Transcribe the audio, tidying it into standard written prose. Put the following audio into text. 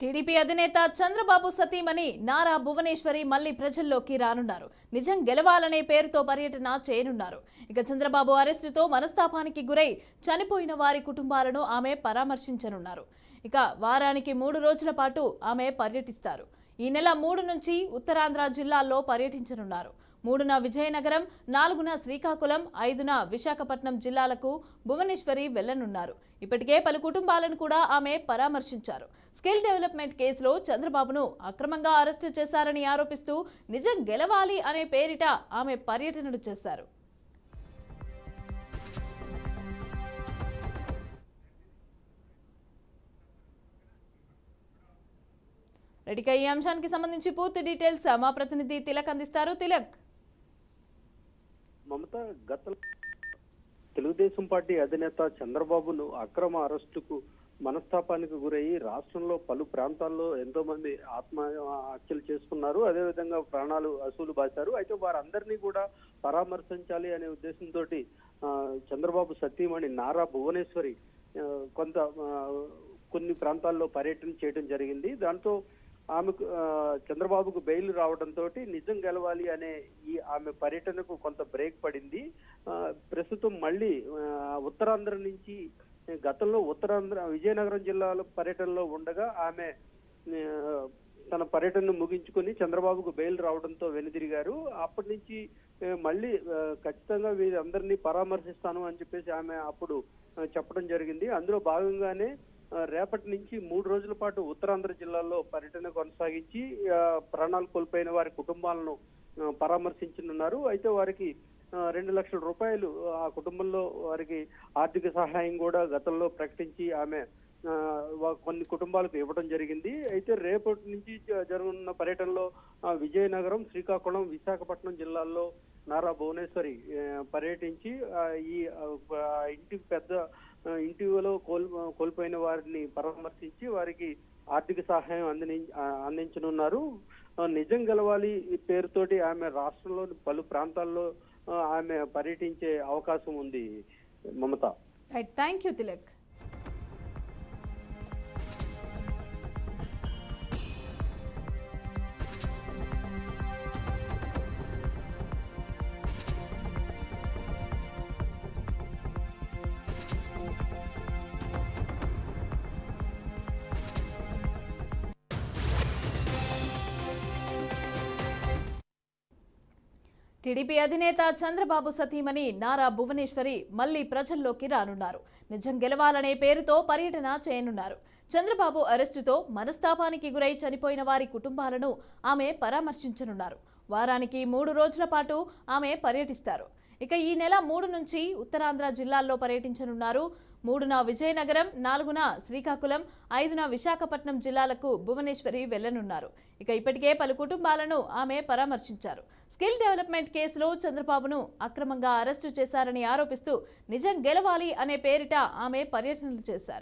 TDP అధినేత చంద్రబాబు సతీమణి నారా భువనేశ్వరి మళ్లీ ప్రజల్లోకి రానున్నారు. నిజం గెలవాలనే పేరుతో పర్యటన చేయనున్నారు. ఇక చంద్రబాబు అరెస్టుతో మనస్తాపానికి గురై చనిపోయిన వారి కుటుంబాలను ఆమె పరామర్శించనున్నారు. ఇక వారానికి 3 రోజుల పాటు ఆమె పర్యటిస్తారు. ఈ నెల 3 నుంచి ఉత్తరాంధ్ర జిల్లాల్లో పర్యటించనున్నారు. 3న విజయనగరం, 4న శ్రీకాకుళం, 5న విశాఖపట్నం జిల్లాలకు భువనేశ్వరి వెళ్లనున్నారు. ఇప్పటికే పలు కుటుంబాలను కూడా ఆమె పరామర్శించారు. స్కిల్ డెవలప్మెంట్ కేసులో చంద్రబాబును అక్రమంగా అరెస్టు చేశారని ఆరోపిస్తూ నిజం గెలవాలి అనే పేరిట ఆమె పర్యటనలు చేశారు. రెడ్డిగా ఈ అంశానికి సంబంధించి పూర్తి డీటెయిల్స్ మా ప్రతినిధి తిలక్ అందిస్తారు. తిలక్, మమత గత తెలుగుదేశం పార్టీ అధినేత చంద్రబాబును అక్రమ అరెస్టుకు మనస్తాపానికి గురయ్యి రాష్ట్రంలో పలు ప్రాంతాల్లో ఎంతో మంది ఆత్మహత్యలు చేసుకున్నారు. అదేవిధంగా ప్రాణాలు అసూలు బాశారు. అయితే వారందరినీ కూడా పరామర్శించాలి అనే ఉద్దేశంతో చంద్రబాబు సతీమణి నారా భువనేశ్వరి కొన్ని ప్రాంతాల్లో పర్యటన చేయడం జరిగింది. దాంతో ఆమెకు చంద్రబాబుకు బెయిల్ రావడంతో నిజం గెలవాలి అనే ఆమె పర్యటనకు కొంత బ్రేక్ పడింది. ప్రస్తుతం మళ్ళీ ఉత్తరాంధ్ర నుంచి గతంలో ఉత్తరాంధ్ర విజయనగరం జిల్లాలో పర్యటనలో ఉండగా ఆమె తన పర్యటనను ముగించుకొని చంద్రబాబుకు బెయిల్ రావడంతో వెనుదిరిగారు. అప్పటి నుంచి మళ్ళీ ఖచ్చితంగా వీరందరినీ పరామర్శిస్తాను అని చెప్పేసి ఆమె అప్పుడు చెప్పడం జరిగింది. అందులో భాగంగానే రేపటి నుంచి 3 రోజుల పాటు ఉత్తరాంధ్ర జిల్లాల్లో పర్యటన కొనసాగించి ప్రాణాలు కోల్పోయిన వారి కుటుంబాలను పరామర్శించనున్నారు. అయితే వారికి 2 లక్షల రూపాయలు ఆ కుటుంబంలో వారికి ఆర్థిక సహాయం కూడా గతంలో ప్రకటించి ఆమె కొన్ని కుటుంబాలకు ఇవ్వడం జరిగింది. అయితే రేపటి నుంచి జరగనున్న పర్యటనలో విజయనగరం, శ్రీకాకుళం, విశాఖపట్నం జిల్లాల్లో నారా భువనేశ్వరి పర్యటించి ఈ ఇంటిలో కోల్పోయిన వారిని పరామర్శించి వారికి ఆర్థిక సహాయం అందించనున్నారు. నిజం గెలవాలి పేరుతోటి ఆమె రాష్ట్రంలోని పలు ప్రాంతాల్లో ఆమె పర్యటించే అవకాశం ఉంది. మమత, థ్యాంక్ యూ తిలక్. టీడీపీ అధినేత చంద్రబాబు సతీమణి నారా భువనేశ్వరి మళ్లీ ప్రజల్లోకి రానున్నారు. నిజం గెలవాలనే పేరుతో పర్యటన చేయనున్నారు. చంద్రబాబు అరెస్టుతో మనస్తాపానికి గురై చనిపోయిన వారి కుటుంబాలను ఆమె పరామర్శించనున్నారు. వారానికి 3 రోజుల పాటు ఆమె పర్యటిస్తారు. ఇక ఈ నెల 3 నుంచి ఉత్తరాంధ్ర జిల్లాల్లో పర్యటించనున్నారు. 3న విజయనగరం, 4న శ్రీకాకుళం, 5న విశాఖపట్నం జిల్లాలకు భువనేశ్వరి వెళ్లనున్నారు. ఇక ఇప్పటికే పలు కుటుంబాలను ఆమె పరామర్శించారు. స్కిల్ డెవలప్మెంట్ కేసులో చంద్రబాబును అక్రమంగా అరెస్టు చేశారని ఆరోపిస్తూ నిజం గెలవాలి అనే పేరిట ఆమె పర్యటనలు చేశారు.